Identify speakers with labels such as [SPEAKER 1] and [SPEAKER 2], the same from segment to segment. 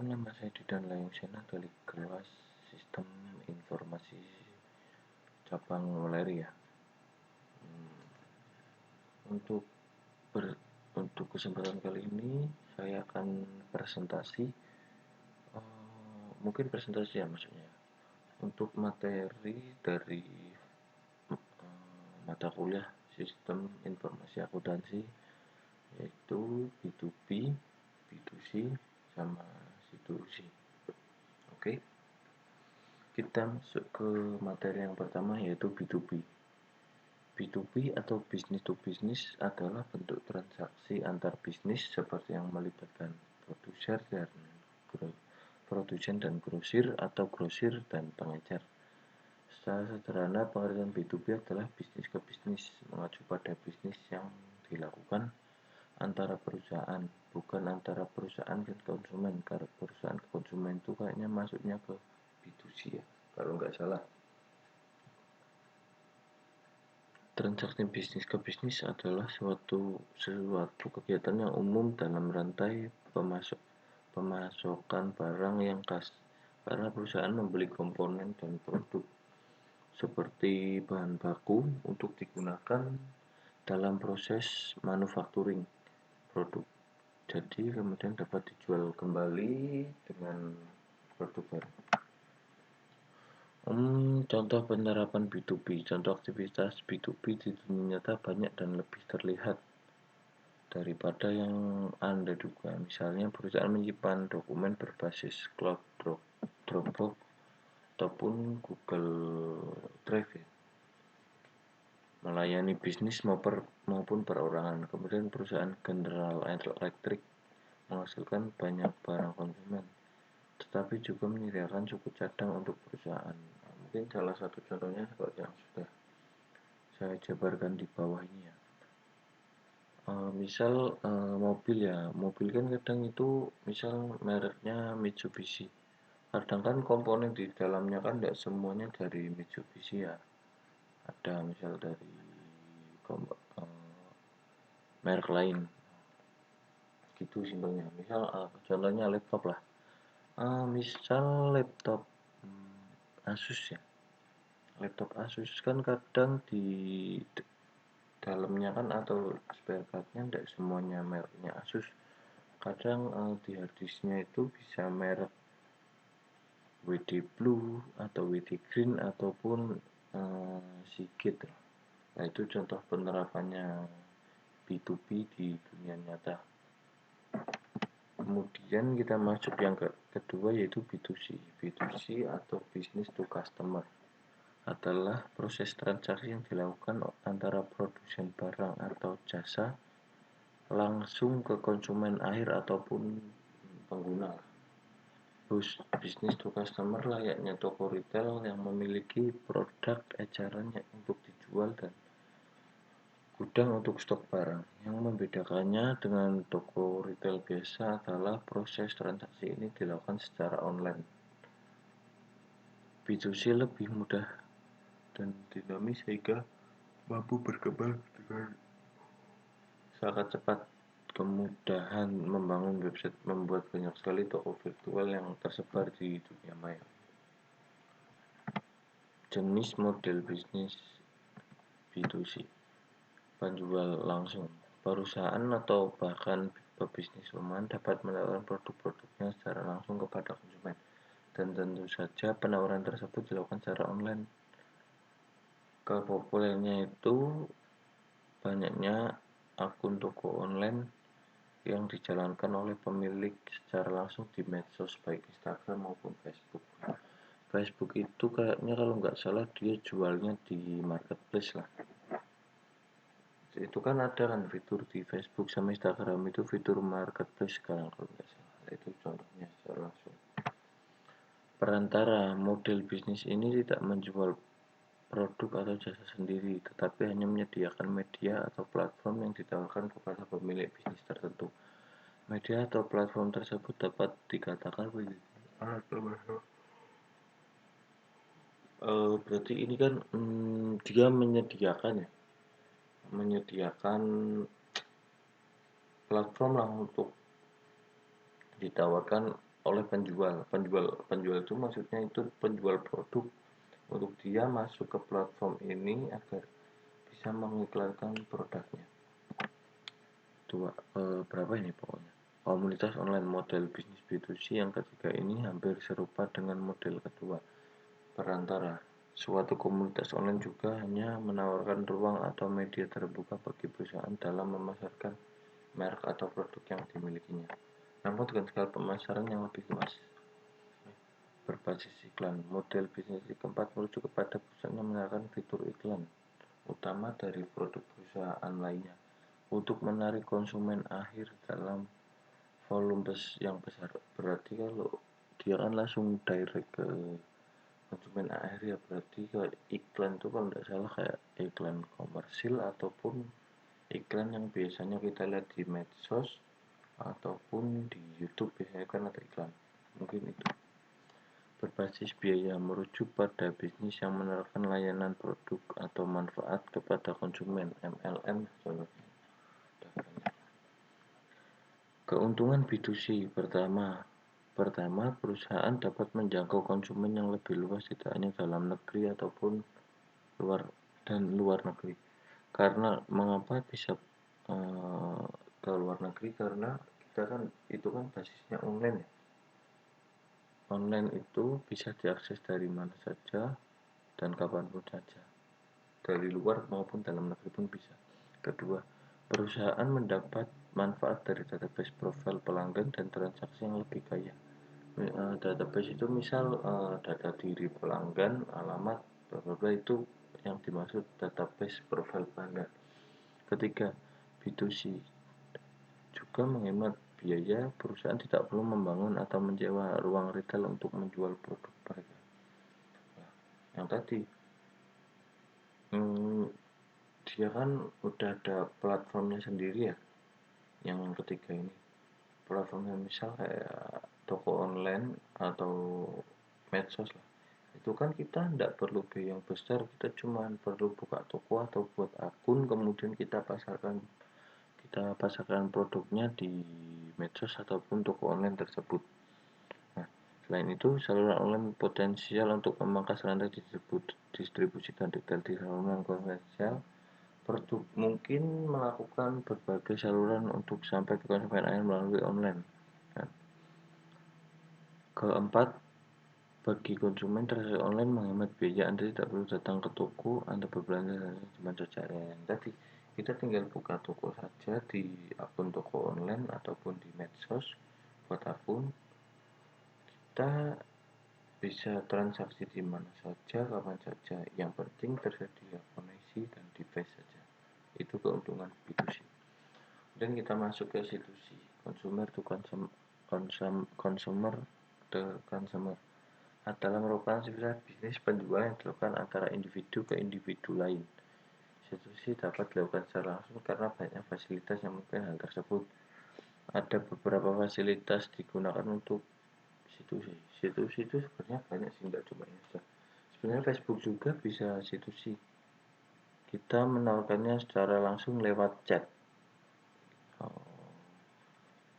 [SPEAKER 1] Perkenalkan, nama saya Didan Layungsena dari kelas Sistem Informasi Cabang Weleri ya. Untuk untuk kesempatan kali ini saya akan presentasi, mungkin presentasi ya maksudnya, untuk materi dari mata kuliah Sistem Informasi Akuntansi, yaitu B2B, B2C, sama C2C. Oke, kita masuk ke materi yang pertama, yaitu B2B. B2B atau business to business adalah bentuk transaksi antar bisnis seperti yang melibatkan produsen dan grosir atau grosir dan pengecer. Secara sederhana, pengertian B2B adalah bisnis ke bisnis, mengacu pada bisnis yang dilakukan antara perusahaan, bukan antara perusahaan dan konsumen. Karena perusahaan ke konsumen itu kayaknya masuknya ke B2C ya, kalau nggak salah. Transaksi bisnis ke bisnis adalah suatu kegiatan yang umum dalam rantai pemasokan barang yang khas, karena perusahaan membeli komponen dan produk seperti bahan baku untuk digunakan dalam proses manufacturing produk. Jadi kemudian dapat dijual kembali dengan produk baru. Contoh penerapan B2B. Contoh aktivitas B2B di dunia nyata banyak dan lebih terlihat daripada yang Anda duga. Misalnya perusahaan menyimpan dokumen berbasis cloud Dropbox ataupun Google Drive ya, melayani bisnis maupun perorangan. Kemudian perusahaan General Electric menghasilkan banyak barang konsumen, tetapi juga menyediakan suku cadang untuk perusahaan. Mungkin salah satu contohnya seperti yang sudah saya jabarkan di bawah ini ya. Misal mobil ya, mobil kan kadang itu misal mereknya Mitsubishi. Kadang kan komponen di dalamnya kan tidak semuanya dari Mitsubishi ya. Ada misal dari merek lain. Gitu simpelnya. Misal contohnya laptop lah. Misal laptop Asus ya. Laptop Asus kan kadang di dalamnya kan atau spare partnya tidak semuanya mereknya Asus. Kadang di harddisknya itu bisa merek WD Blue atau WD Green ataupun Seagate. Nah, itu contoh penerapannya B2B di dunia nyata. Kemudian kita masuk yang kedua, yaitu B2C. B2C atau business to customer adalah proses transaksi yang dilakukan antara produsen barang atau jasa langsung ke konsumen akhir ataupun pengguna. Business to customer layaknya toko retail yang memiliki produk ecerannya untuk dijual dan gudang untuk stok barang. Yang membedakannya dengan toko retail biasa adalah proses transaksi ini dilakukan secara online. B2C lebih mudah dan dinamis sehingga mampu berkembang dengan sangat cepat. Kemudahan membangun website membuat banyak sekali toko virtual yang tersebar di dunia maya. Jenis model bisnis B2C. Penjual langsung. Perusahaan atau bahkan pebisnis rumahan dapat menawarkan produk-produknya secara langsung kepada konsumen, dan tentu saja penawaran tersebut dilakukan secara online. Kepopulernya itu banyaknya akun toko online yang dijalankan oleh pemilik secara langsung di medsos baik Instagram maupun Facebook. Facebook itu kayaknya kalau nggak salah dia jualnya di marketplace lah. Itu kan ada kan fitur di Facebook sama Instagram itu fitur marketplace sekarang kalau nggak salah. Itu contohnya secara langsung. Perantara model bisnis ini tidak menjual produk atau jasa sendiri, tetapi hanya menyediakan media atau platform yang ditawarkan kepada pemilik bisnis tertentu. Media atau platform tersebut dapat dikatakan berarti ini kan dia menyediakan platform lah untuk ditawarkan oleh penjual itu maksudnya itu penjual produk untuk dia masuk ke platform ini agar bisa mengiklankan produknya. Berapa ini pokoknya. Komunitas online model bisnis B2C yang ketiga ini hampir serupa dengan model kedua. Perantara, suatu komunitas online juga hanya menawarkan ruang atau media terbuka bagi perusahaan dalam memasarkan merek atau produk yang dimilikinya. Namun dengan skala pemasaran yang lebih luas, berbasis iklan. Model bisnis keempat merujuk kepada perusahaan yang menawarkan fitur iklan utama dari produk perusahaan lainnya untuk menarik konsumen akhir dalam volume yang besar. Berarti kalau dia kan langsung direct ke konsumen akhir ya, berarti ke iklan itu kalau tidak salah kayak iklan komersil ataupun iklan yang biasanya kita lihat di medsos ataupun di YouTube biasanya kan ada iklan, mungkin itu. Berbasis biaya merujuk pada bisnis yang menawarkan layanan produk atau manfaat kepada konsumen, MLM contohnya. Keuntungan B2C pertama, perusahaan dapat menjangkau konsumen yang lebih luas tidak hanya dalam negeri ataupun luar negeri. Karena mengapa bisa ke luar negeri, karena kita kan itu kan basisnya online ya. Online itu bisa diakses dari mana saja dan kapanpun saja, dari luar maupun dalam negeri pun bisa. Kedua, perusahaan mendapat manfaat dari database profil pelanggan dan transaksi yang lebih kaya. Database itu misal data diri pelanggan, alamat, bla itu yang dimaksud database profil pelanggan. Ketiga, B2C juga menghemat biaya. Perusahaan tidak perlu membangun atau menyewa ruang retail untuk menjual produk mereka. Nah, yang tadi dia kan udah ada platformnya sendiri ya, yang ketiga ini platformnya misal kayak toko online atau medsos lah, itu kan kita tidak perlu biaya yang besar, kita cuma perlu buka toko atau buat akun, kemudian kita pasarkan produknya di medsos ataupun toko online tersebut. Nah, selain itu saluran online potensial untuk memangkas rantai distribusi dan retail. Di saluran konvensional mungkin melakukan berbagai saluran untuk sampai ke konsumen akhir melalui online. Nah, keempat, bagi konsumen transaksi online menghemat biaya. Anda tidak perlu datang ke toko, Anda berbelanja cuma secara tadi. Kita tinggal buka toko saja di akun toko online ataupun di medsos, buat akun, kita bisa transaksi di mana saja, kapan saja. Yang penting tersedia koneksi dan device saja. Itu keuntungan B2C. Dan kita masuk ke C2C, consumer to consumer to consumer, adalah merupakan sifatnya bisnis penjualan yang dilakukan antara individu ke individu lain. C2C dapat dilakukan secara langsung karena banyak fasilitas yang mungkin hal tersebut. Ada beberapa fasilitas digunakan untuk C2C. C2C itu sebenarnya banyak sih, nggak cuma ini saja. Sebenarnya Facebook juga bisa C2C. Kita menawarkannya secara langsung lewat chat.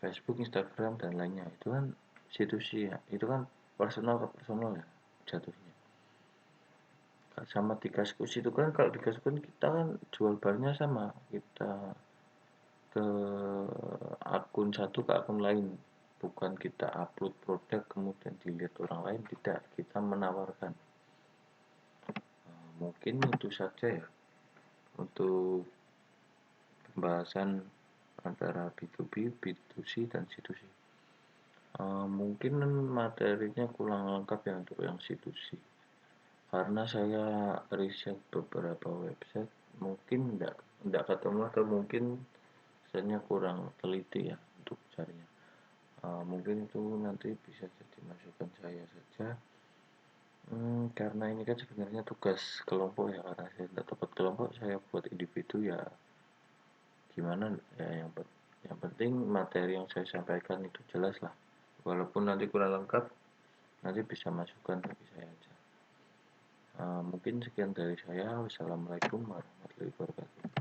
[SPEAKER 1] Facebook, Instagram, dan lainnya itu kan C2C ya, itu kan personal ke personal ya jatuhnya. Sama di Kaskus itu kan, kalau di Kaskus kita kan jual barangnya sama, kita ke akun satu ke akun lain, bukan kita upload produk kemudian dilihat orang lain, tidak, kita menawarkan. Mungkin itu saja ya untuk pembahasan antara B2B, B2C, dan C2C. Mungkin materinya kurang lengkap ya untuk yang C2C, karena saya riset beberapa website, mungkin enggak ketemu atau mungkin saya kurang teliti ya untuk carinya. Mungkin itu nanti bisa jadi masukan saya saja. Karena ini kan sebenarnya tugas kelompok ya, karena saya tidak dapat kelompok, saya buat individu ya gimana ya, yang penting materi yang saya sampaikan itu jelas lah, walaupun nanti kurang lengkap nanti bisa masukkan bagi saya aja. Mungkin sekian dari saya. Wassalamualaikum warahmatullahi wabarakatuh.